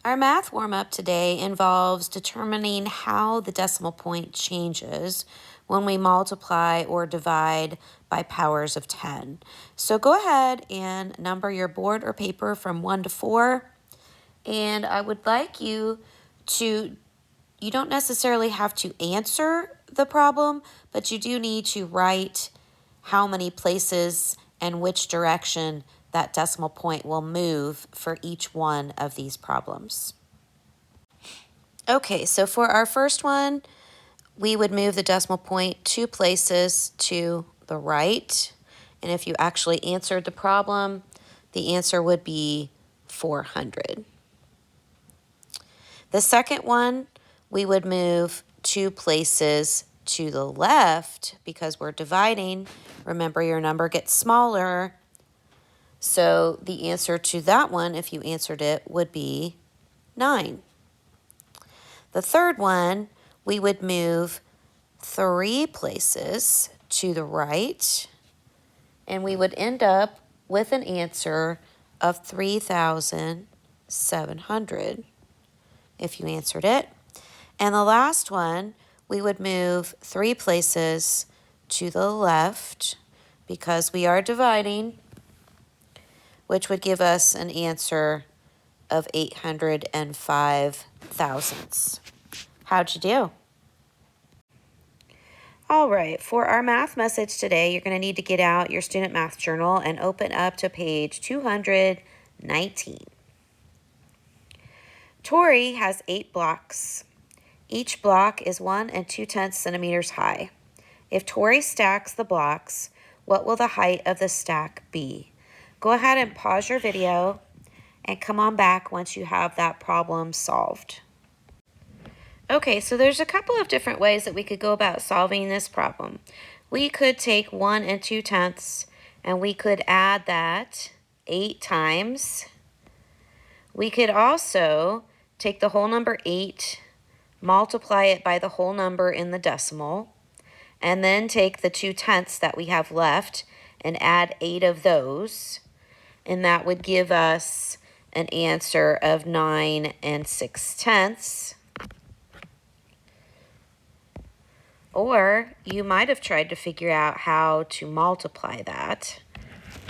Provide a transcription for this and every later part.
Our math warm-up today involves determining how the decimal point changes when we multiply or divide by powers of 10. So go ahead and number your board or paper from 1 to 4. And I would like you don't necessarily have to answer the problem, but you do need to write how many places and which direction that decimal point will move for each one of these problems. Okay, so for our first one, we would move the decimal point 2 places to the right. And if you actually answered the problem, the answer would be 400. The second one, we would move 2 places to the left because we're dividing. Remember, your number gets smaller. So the answer to that one, if you answered it, would be 9. The third one, we would move 3 places to the right, and we would end up with an answer of 3,700 if you answered it. And the last one, we would move 3 places to the left because we are dividing, which would give us an answer of 805 thousandths. How'd you do? All right, for our math message today, you're going to need to get out your student math journal and open up to page 219. Tori has 8 blocks. Each block is 1 2/10 centimeters high. If Tori stacks the blocks, what will the height of the stack be? Go ahead and pause your video and come on back once you have that problem solved. Okay, so there's a couple of different ways that we could go about solving this problem. We could take 1 2/10 and we could add that 8 times. We could also take the whole number 8, multiply it by the whole number in the decimal, and then take the 2/10 that we have left and add 8 of those, and that would give us an answer of 9 6/10. Or you might have tried to figure out how to multiply that,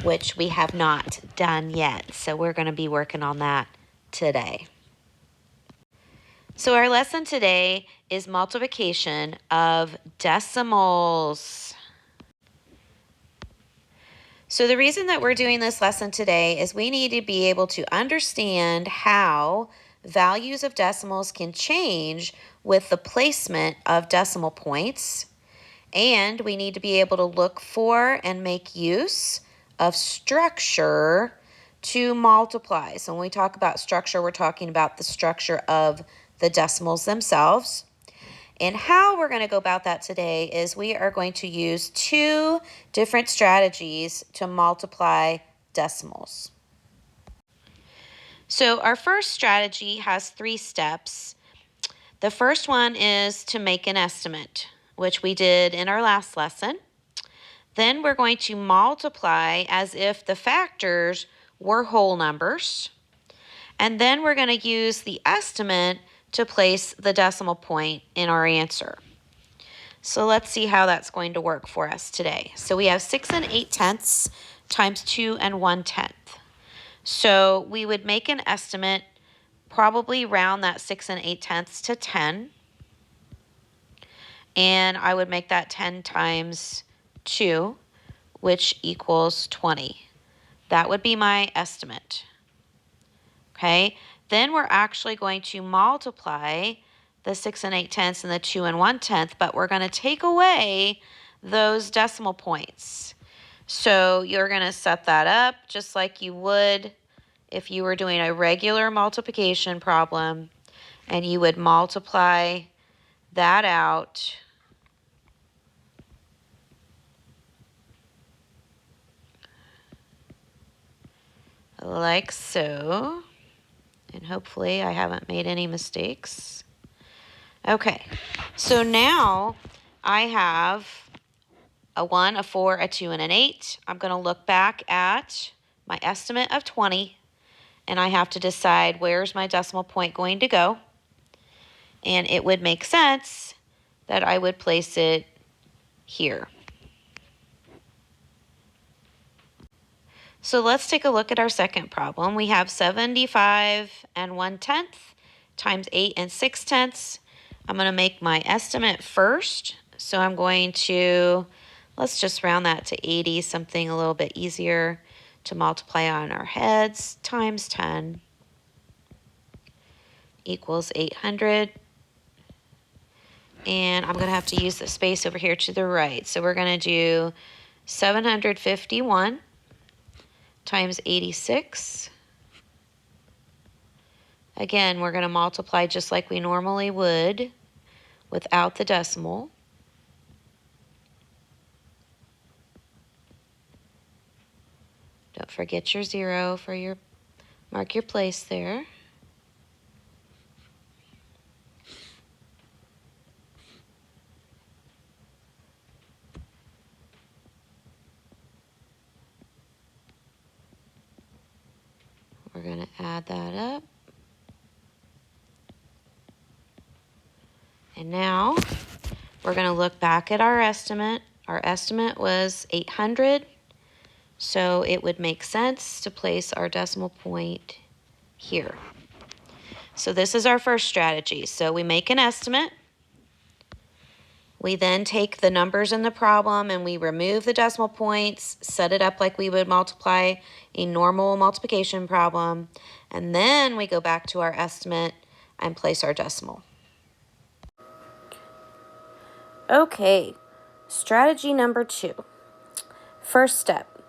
which we have not done yet. So we're going to be working on that today. So our lesson today is multiplication of decimals. So the reason that we're doing this lesson today is we need to be able to understand how values of decimals can change with the placement of decimal points, and we need to be able to look for and make use of structure to multiply. So when we talk about structure, we're talking about the structure of the decimals themselves. And how we're going to go about that today is we are going to use 2 different strategies to multiply decimals. So our first strategy has 3 steps. The first one is to make an estimate, which we did in our last lesson. Then we're going to multiply as if the factors were whole numbers. And then we're going to use the estimate to place the decimal point in our answer. So let's see how that's going to work for us today. So we have 6 8/10 times 2 1/10. So we would make an estimate, probably round that 6 8/10 to 10. And I would make that 10 times 2, which equals 20. That would be my estimate. Okay, then we're actually going to multiply the 6 8/10 and the 2 1/10, but we're going to take away those decimal points. So you're going to set that up just like you would if you were doing a regular multiplication problem, and you would multiply that out like so. And hopefully I haven't made any mistakes. Okay, so now I have a 1, a 4, a 2, and an 8. I'm going to look back at my estimate of 20, and I have to decide where's my decimal point going to go. And it would make sense that I would place it here. So let's take a look at our second problem. We have 75 and 1/10 times 8 and 6/10. I'm going to make my estimate first. So I'm going to, let's just round that to 80, something a little bit easier to multiply on our heads, times 10 equals 800. And I'm going to have to use the space over here to the right. So we're going to do 751 times 86. Again, we're going to multiply just like we normally would without the decimal. Don't forget your 0 for your, mark your place there. We're going to add that up. And now we're going to look back at our estimate. Our estimate was 800, so it would make sense to place our decimal point here. So this is our first strategy. So we make an estimate. We then take the numbers in the problem and we remove the decimal points, set it up like we would multiply a normal multiplication problem, and then we go back to our estimate and place our decimal. Okay, strategy number 2. First step,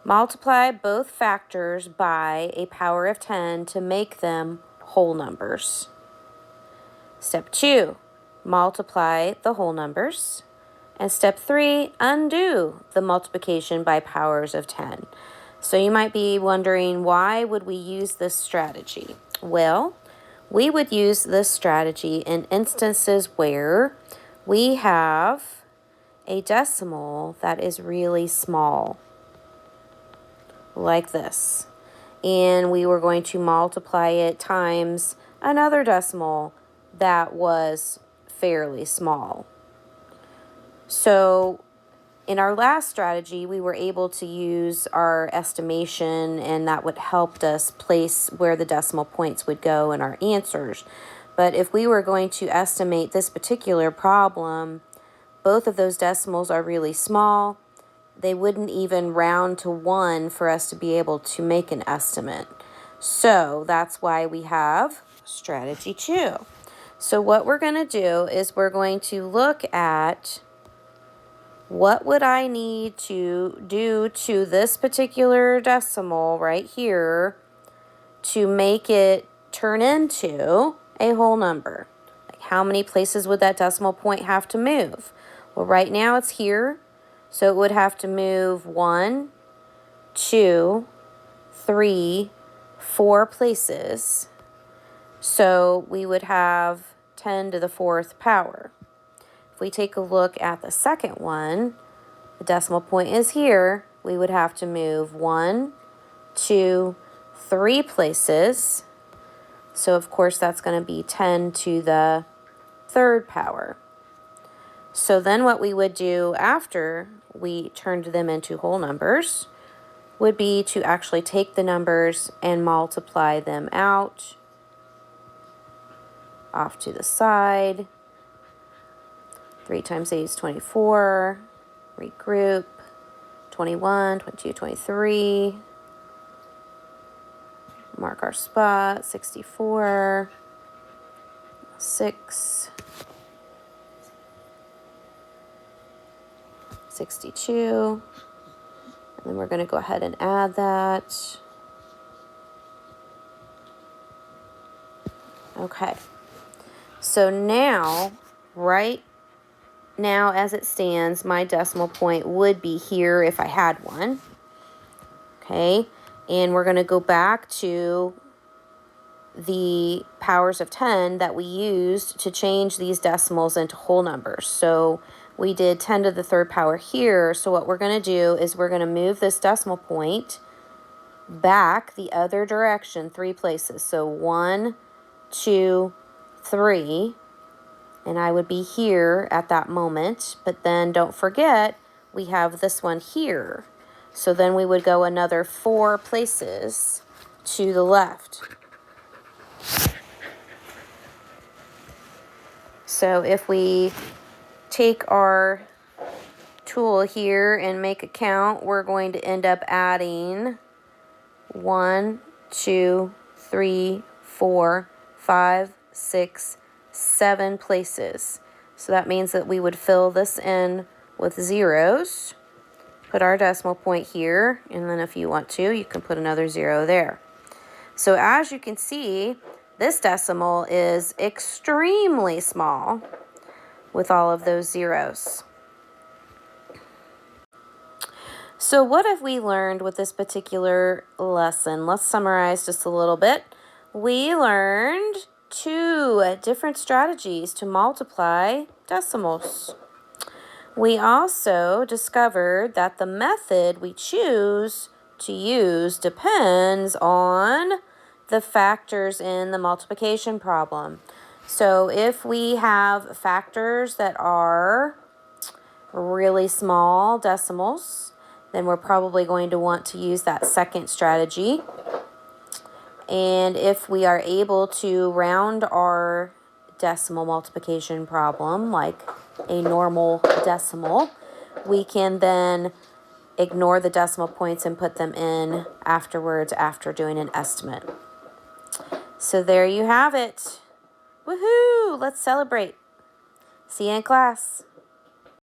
multiply both factors by a power of 10 to make them whole numbers. Step 2, multiply the whole numbers. And step 3, undo the multiplication by powers of 10. So you might be wondering, why would we use this strategy? Well, we would use this strategy in instances where we have a decimal that is really small, like this. And we were going to multiply it times another decimal that was fairly small. So in our last strategy, we were able to use our estimation, and that would help us place where the decimal points would go in our answers. But if we were going to estimate this particular problem, both of those decimals are really small. They wouldn't even round to 1 for us to be able to make an estimate. So that's why we have strategy 2. So what we're going to do is we're going to look at what would I need to do to this particular decimal right here to make it turn into a whole number. Like, how many places would that decimal point have to move? Well, right now it's here, so it would have to move 1, 2, 3, 4 places. So we would have 10 to the 4th power. If we take a look at the second one, the decimal point is here. We would have to move 1, 2, 3 places. So of course that's going to be 10 to the 3rd power. So then what we would do after we turned them into whole numbers would be to actually take the numbers and multiply them out off to the side. 3 times 8 is 24. Regroup. 21, 22, 23. Mark our spot. 64. 6. 62. And then we're going to go ahead and add that. Okay. So now, right now as it stands, my decimal point would be here if I had one. Okay. And we're going to go back to the powers of 10 that we used to change these decimals into whole numbers. So we did 10 to the 3rd power here. So what we're going to do is we're going to move this decimal point back the other direction 3 places. So 1, 2, 3, and I would be here at that moment, but then don't forget we have this one here. So then we would go another 4 places to the left. So if we take our tool here and make a count, we're going to end up adding 1, 2, 3, 4, 5, 6, 7 places. So that means that we would fill this in with zeros, put our decimal point here, and then if you want to, you can put another 0 there. So as you can see, this decimal is extremely small with all of those zeros. So what have we learned with this particular lesson? Let's summarize just a little bit. We learned 2 different strategies to multiply decimals. We also discovered that the method we choose to use depends on the factors in the multiplication problem. So if we have factors that are really small decimals, then we're probably going to want to use that second strategy. And if we are able to round our decimal multiplication problem like a normal decimal, we can then ignore the decimal points and put them in afterwards after doing an estimate. So there you have it. Woohoo! Let's celebrate. See you in class.